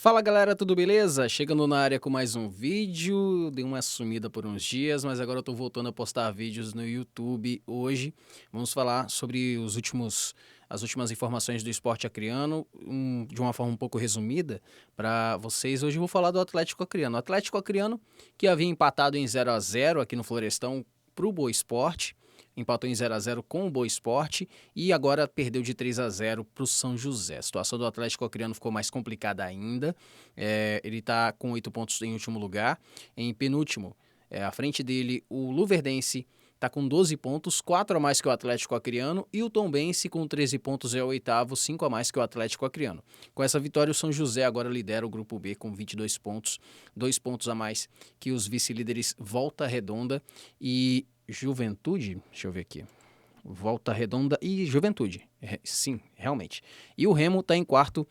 Fala galera, tudo beleza? Chegando na área com mais um vídeo, dei uma sumida por uns dias, mas agora eu tô voltando a postar vídeos no YouTube hoje. Vamos falar sobre as últimas informações do esporte acreano, de uma forma um pouco resumida para vocês. Hoje eu vou falar do Atlético Acreano. O Atlético Acreano, que havia empatado em 0-0 aqui no Florestal pro Boa Esporte, empatou em 0-0 com o Boa Esporte e agora perdeu de 3-0 para o São José. A situação do Atlético Acreano ficou mais complicada ainda. Ele está com 8 pontos em último lugar. Em penúltimo, à frente dele, o Luverdense está com 12 pontos, 4 a mais que o Atlético Acreano, e o Tombense com 13 pontos é o oitavo, 5 a mais que o Atlético Acreano. Com essa vitória, o São José agora lidera o Grupo B com 22 pontos, 2 pontos a mais que os vice-líderes Volta Redonda e Juventude, deixa eu ver aqui. Volta Redonda e Juventude. Sim, realmente. E o Remo está em quarto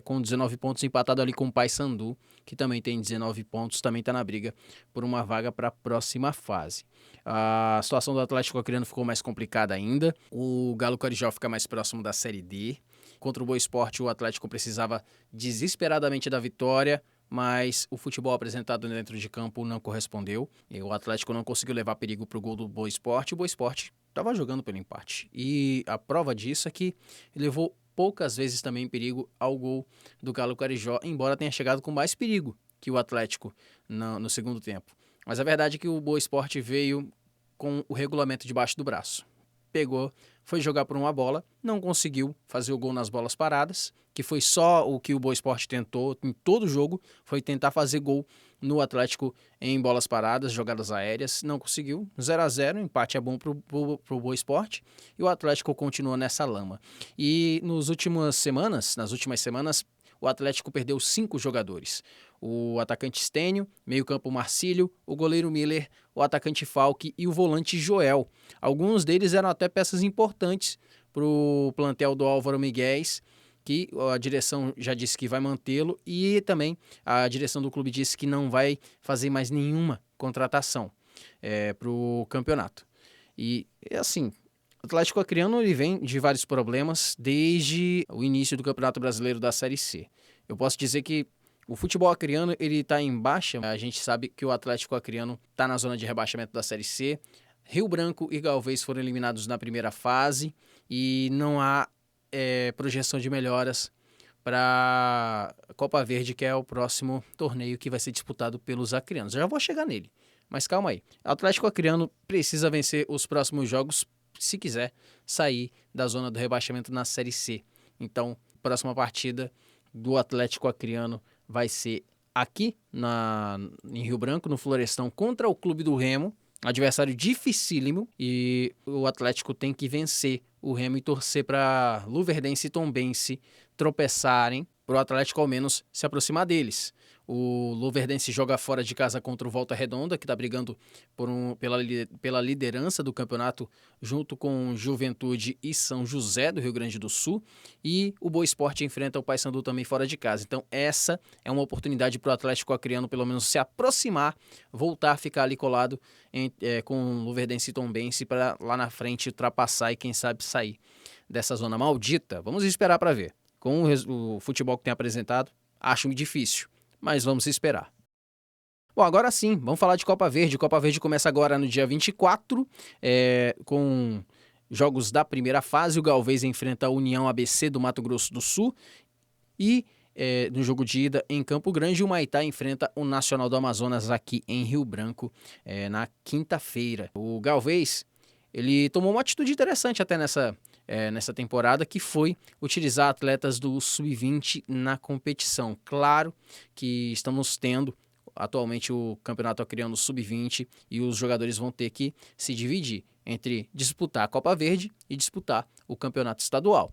com 19 pontos, empatado ali com o Paysandu, que também tem 19 pontos, também está na briga por uma vaga para a próxima fase. A situação do Atlético Acreano ficou mais complicada ainda. O Galo Carijó fica mais próximo da Série D. Contra o Boa Esporte, o Atlético precisava desesperadamente da vitória, mas o futebol apresentado dentro de campo não correspondeu. E o Atlético não conseguiu levar perigo para o gol do Boa Esporte. O Boa Esporte estava jogando pelo empate. E a prova disso é que levou poucas vezes também perigo ao gol do Galo Carijó, embora tenha chegado com mais perigo que o Atlético no segundo tempo. Mas a verdade é que o Boa Esporte veio com o regulamento debaixo do braço. Pegou, foi jogar por uma bola, não conseguiu fazer o gol nas bolas paradas, que foi só o que o Boa Esporte tentou em todo o jogo, foi tentar fazer gol no Atlético em bolas paradas, jogadas aéreas, não conseguiu, 0-0, empate é bom pro Boa Esporte, e o Atlético continua nessa lama. E nas últimas semanas, o Atlético perdeu 5 jogadores. O atacante Stênio, meio-campo Marcílio, o goleiro Miller, o atacante Falque e o volante Joel. Alguns deles eram até peças importantes para o plantel do Álvaro Miguéis, que a direção já disse que vai mantê-lo, e também a direção do clube disse que não vai fazer mais nenhuma contratação para o campeonato. E assim, o Atlético Acreano ele vem de vários problemas desde o início do Campeonato Brasileiro da Série C. Eu posso dizer que o futebol acreano ele está em baixa. A gente sabe que o Atlético Acreano está na zona de rebaixamento da Série C. Rio Branco e Galvez foram eliminados na primeira fase e não há projeção de melhoras para a Copa Verde, que é o próximo torneio que vai ser disputado pelos acreanos. Eu já vou chegar nele, mas calma aí. O Atlético Acreano precisa vencer os próximos jogos se quiser sair da zona do rebaixamento na Série C. Então, próxima partida do Atlético Acreano vai ser aqui em Rio Branco, no Florestão, contra o Clube do Remo, adversário dificílimo, e o Atlético tem que vencer o Remo e torcer para Luverdense e Tombense tropeçarem, para o Atlético ao menos se aproximar deles. O Luverdense joga fora de casa contra o Volta Redonda, que está brigando pela liderança do campeonato junto com Juventude e São José do Rio Grande do Sul. E o Boa Esporte enfrenta o Paysandu também fora de casa. Então essa é uma oportunidade para o Atlético Acreano pelo menos se aproximar, voltar a ficar ali colado com Luverdense e Tombense para lá na frente ultrapassar e quem sabe sair dessa zona maldita. Vamos esperar para ver. Com o futebol que tem apresentado, acho difícil, mas vamos esperar. Bom, agora sim, vamos falar de Copa Verde. Copa Verde começa agora no dia 24, com jogos da primeira fase. O Galvez enfrenta a União ABC do Mato Grosso do Sul e no jogo de ida em Campo Grande, o Maitá enfrenta o Nacional do Amazonas aqui em Rio Branco na quinta-feira. O Galvez ele tomou uma atitude interessante até nessa temporada, que foi utilizar atletas do Sub-20 na competição. Claro que estamos tendo atualmente o Campeonato Acreano Sub-20 e os jogadores vão ter que se dividir entre disputar a Copa Verde e disputar o Campeonato Estadual.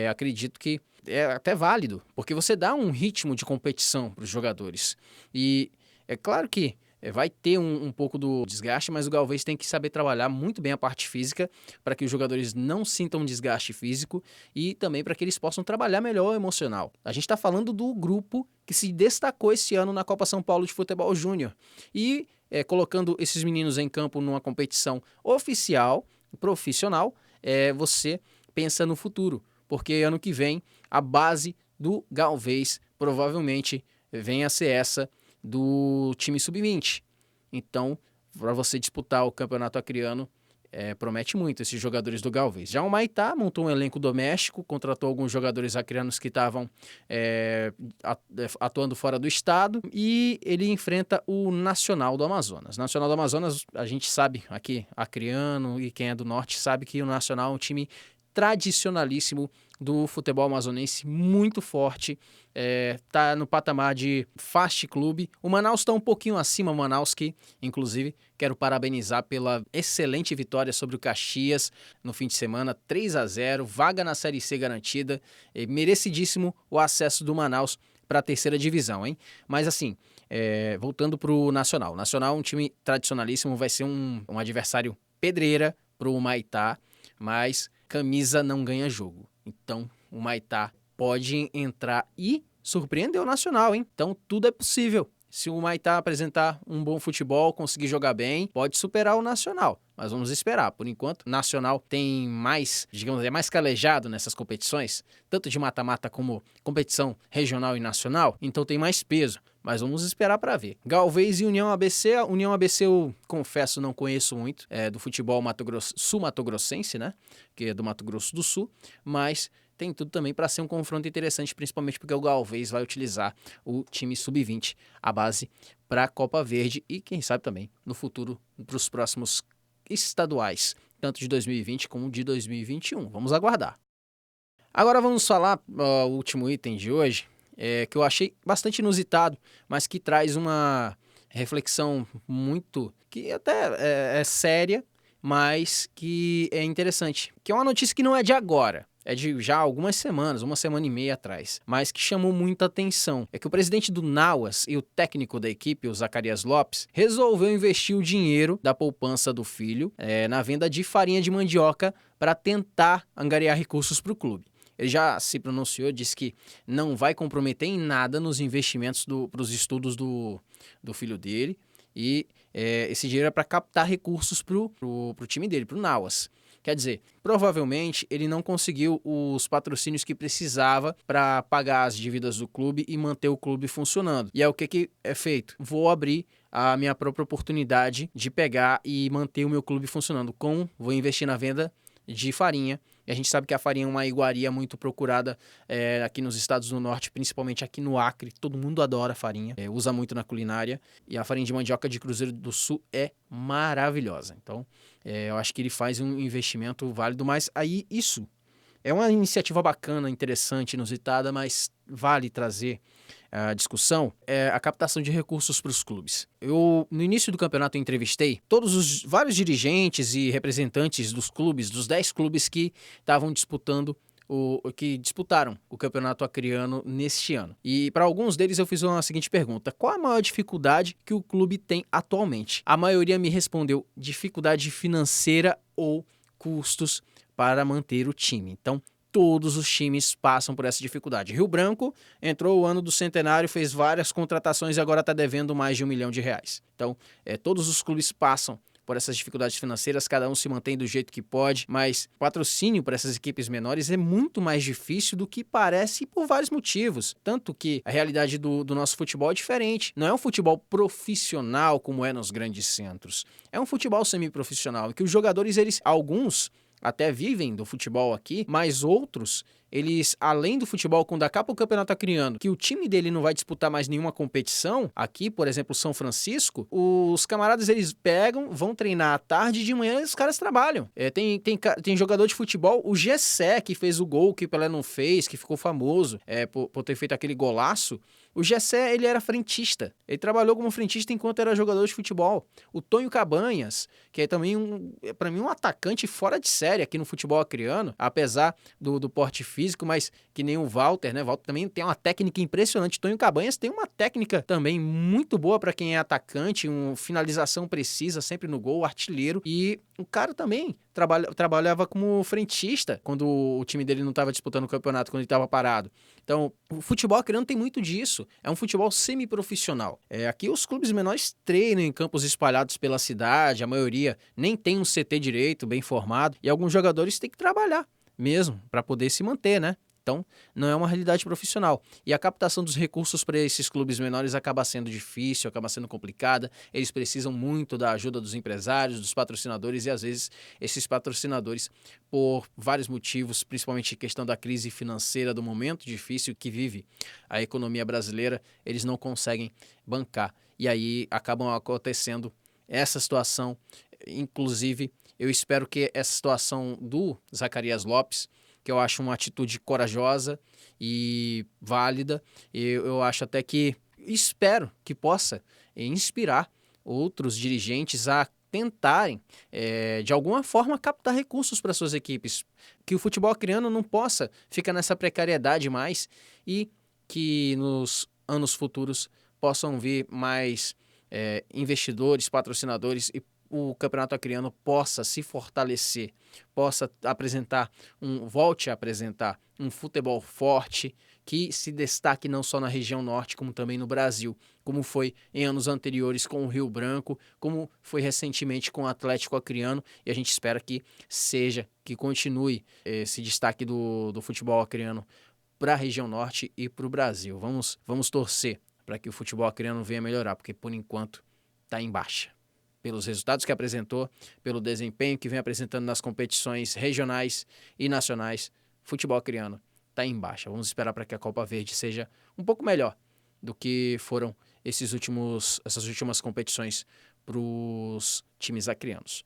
Acredito que é até válido, porque você dá um ritmo de competição para os jogadores. E é claro que vai ter um pouco do desgaste, mas o Galvez tem que saber trabalhar muito bem a parte física para que os jogadores não sintam desgaste físico e também para que eles possam trabalhar melhor o emocional. A gente está falando do grupo que se destacou esse ano na Copa São Paulo de Futebol Júnior e colocando esses meninos em campo numa competição oficial, profissional, você pensa no futuro, porque ano que vem a base do Galvez provavelmente venha a ser essa do time sub-20. Então, para você disputar o campeonato acreano, promete muito esses jogadores do Galvez. Já o Maitá montou um elenco doméstico, contratou alguns jogadores acreanos que estavam atuando fora do estado, e ele enfrenta o Nacional do Amazonas. Nacional do Amazonas, a gente sabe aqui, acreano e quem é do norte sabe que o Nacional é um time tradicionalíssimo do futebol amazonense, muito forte, tá no patamar de fast clube. O Manaus está um pouquinho acima, o Manaus que, inclusive, quero parabenizar pela excelente vitória sobre o Caxias no fim de semana, 3-0, vaga na Série C garantida, merecidíssimo o acesso do Manaus para a terceira divisão, hein? Mas assim, voltando para o Nacional. O Nacional é um time tradicionalíssimo, vai ser um adversário pedreira para o Maitá, mas camisa não ganha jogo. Então, o Maitá pode entrar e surpreender o Nacional, hein? Então, tudo é possível. Se o Maitá apresentar um bom futebol, conseguir jogar bem, pode superar o Nacional. Mas vamos esperar. Por enquanto, o Nacional tem mais, digamos, é mais calejado nessas competições, tanto de mata-mata como competição regional e nacional, então tem mais peso. Mas vamos esperar para ver. Galvez e União ABC. A União ABC eu confesso não conheço muito, do futebol sul-mato-grossense, né? Que é do Mato Grosso do Sul, mas tem tudo também para ser um confronto interessante, principalmente porque o Galvez vai utilizar o time sub-20, a base para a Copa Verde e quem sabe também no futuro para os próximos estaduais, tanto de 2020 como de 2021. Vamos aguardar. Agora vamos falar o último item de hoje, que eu achei bastante inusitado, mas que traz uma reflexão muito, que até é séria, mas que é interessante, que é uma notícia que não é de agora. É de já algumas semanas, uma semana e meia atrás, mas que chamou muita atenção. É que o presidente do Nauas e o técnico da equipe, o Zacarias Lopes, resolveu investir o dinheiro da poupança do filho na venda de farinha de mandioca para tentar angariar recursos para o clube. Ele já se pronunciou, disse que não vai comprometer em nada nos investimentos para os estudos do filho dele, e esse dinheiro é para captar recursos para o time dele, para o Nauas. Quer dizer, provavelmente ele não conseguiu os patrocínios que precisava para pagar as dívidas do clube e manter o clube funcionando. E é o que é feito? Vou abrir a minha própria oportunidade de pegar e manter o meu clube funcionando. Vou investir na venda de farinha. E a gente sabe que a farinha é uma iguaria muito procurada aqui nos estados do norte, principalmente aqui no Acre. Todo mundo adora farinha, usa muito na culinária. E a farinha de mandioca de Cruzeiro do Sul é maravilhosa. Então, eu acho que ele faz um investimento válido, mas aí isso é uma iniciativa bacana, interessante, inusitada, mas vale trazer a discussão, a captação de recursos para os clubes. No início do campeonato, eu entrevistei vários dirigentes e representantes dos clubes, dos 10 clubes que estavam que disputaram o campeonato acreano neste ano. E para alguns deles eu fiz uma seguinte pergunta: qual a maior dificuldade que o clube tem atualmente? A maioria me respondeu dificuldade financeira ou custos para manter o time. Então, todos os times passam por essa dificuldade. Rio Branco entrou o ano do centenário, fez várias contratações e agora está devendo mais de R$1 milhão. Então, todos os clubes passam por essas dificuldades financeiras, cada um se mantém do jeito que pode, mas patrocínio para essas equipes menores é muito mais difícil do que parece, por vários motivos. Tanto que a realidade do nosso futebol é diferente. Não é um futebol profissional como é nos grandes centros. É um futebol semiprofissional, em que os jogadores, alguns até vivem do futebol aqui, mas outros, eles, além do futebol, quando acaba o campeonato acreano, que o time dele não vai disputar mais nenhuma competição, aqui, por exemplo, São Francisco, os camaradas, eles pegam, vão treinar à tarde e de manhã os caras trabalham. Tem jogador de futebol, o Gessé, que fez o gol que o Pelé não fez, que ficou famoso por ter feito aquele golaço. O Gessé, ele era frentista. Ele trabalhou como frentista enquanto era jogador de futebol. O Tonho Cabanhas, que é também, para mim, um atacante fora de série aqui no futebol acreano, apesar do porte físico, mas que nem o Walter, né? O Walter também tem uma técnica impressionante. O Tonho Cabanhas tem uma técnica também muito boa para quem é atacante, uma finalização precisa, sempre no gol, artilheiro. E o cara também trabalhava como frentista quando o time dele não estava disputando o campeonato, quando ele estava parado. Então, o futebol acreano tem muito disso. É um futebol semiprofissional. Aqui os clubes menores treinam em campos espalhados pela cidade, a maioria nem tem um CT direito, bem formado, e alguns jogadores têm que trabalhar mesmo para poder se manter, né? Então, não é uma realidade profissional. E a captação dos recursos para esses clubes menores acaba sendo difícil, acaba sendo complicada. Eles precisam muito da ajuda dos empresários, dos patrocinadores, e às vezes esses patrocinadores, por vários motivos, principalmente questão da crise financeira, do momento difícil que vive a economia brasileira, eles não conseguem bancar. E aí acabam acontecendo essa situação. Inclusive, eu espero que essa situação do Zacarias Lopes, que eu acho uma atitude corajosa e válida, eu acho até que, espero que possa inspirar outros dirigentes a tentarem, de alguma forma, captar recursos para suas equipes, que o futebol acreano não possa ficar nessa precariedade mais e que nos anos futuros possam vir mais investidores, patrocinadores e o campeonato acreano possa se fortalecer, possa volte a apresentar um futebol forte que se destaque não só na região norte, como também no Brasil, como foi em anos anteriores com o Rio Branco, como foi recentemente com o Atlético Acreano, e a gente espera que continue esse destaque do futebol acreano para a região norte e para o Brasil. Vamos torcer para que o futebol acreano venha melhorar, porque por enquanto está em baixa. Pelos resultados que apresentou, pelo desempenho que vem apresentando nas competições regionais e nacionais, futebol acreano está em baixa. Vamos esperar para que a Copa Verde seja um pouco melhor do que foram essas últimas competições para os times acreanos.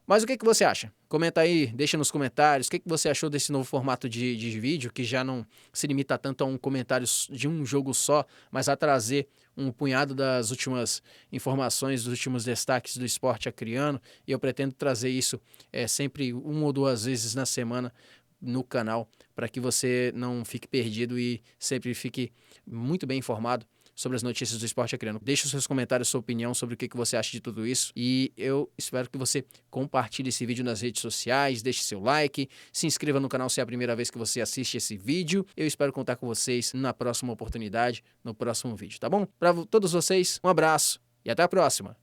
Mas o que você acha? Comenta aí, deixa nos comentários o que você achou desse novo formato de vídeo, que já não se limita tanto a um comentário de um jogo só, mas a trazer um punhado das últimas informações, dos últimos destaques do esporte acreano, e eu pretendo trazer isso sempre 1 ou 2 vezes na semana no canal, para que você não fique perdido e sempre fique muito bem informado sobre as notícias do esporte acreano. Deixe os seus comentários, sua opinião sobre o que você acha de tudo isso, e eu espero que você compartilhe esse vídeo nas redes sociais, deixe seu like, se inscreva no canal se é a primeira vez que você assiste esse vídeo. Eu espero contar com vocês na próxima oportunidade, no próximo vídeo, tá bom? Para todos vocês, um abraço e até a próxima!